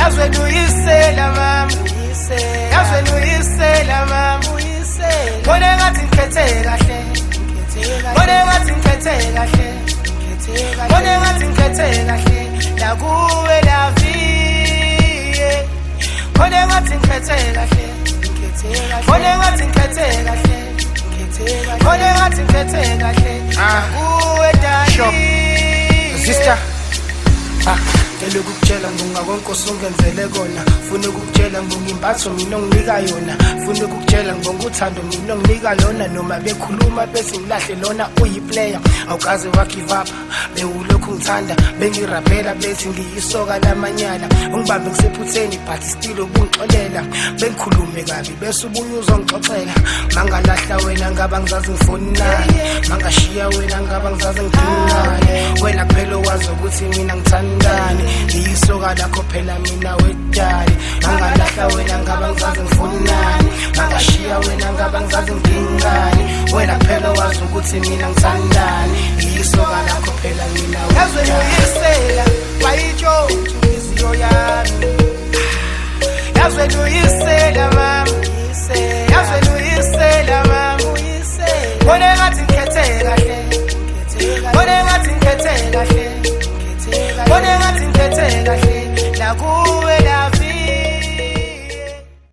yazweni uyisela mama, yazweni uyisela mama, ngone ngathi ngikhethe kahle, ngone ngathi ngikhethe kahle, ngone ngathi ngikhethe kahle, la kuwe la vie, ngone ngathi ngikhethe kahle, ngone ngathi ngikhethe kahle, ngone ngathi ngikhethe kahle, kuwe dali sister. Ngicela ukukutshela mbunga konke osungenzele kona, funa ukukutshela mbunga imbatho mina onginika yona, funa ukukutshela mbunga uthando mina onginika lona, noma bekhuluma bese ngilahle lona uyiplayer, awukaze wagive up, bewulokhu ngithanda, bengirapela bethi ngiyisoka lamanyala, ungibambe ngisephutheni but still ubungixolela, bengikhulume kabi bese ubuye uzongixoxela, mangalahla wena ngaba ngizazi ngifoninayo, mangashiya wena ngaba ngizazi ngidingani, wena kuphela wazi ukuthi mina ngithandani, iyisoka lakho phela mina wedali, mangalahla wena ngaba ngizazi ngifonani, mangashiya wena ngaba ngizazi ngidingani, wena kuphela wazi ukuthi mina ngithandani, iyisoka lakho phela mina wedali. Yazweni uyisela wayitshontsha inhliziyo yami, yazweni uyisela mama, yazweni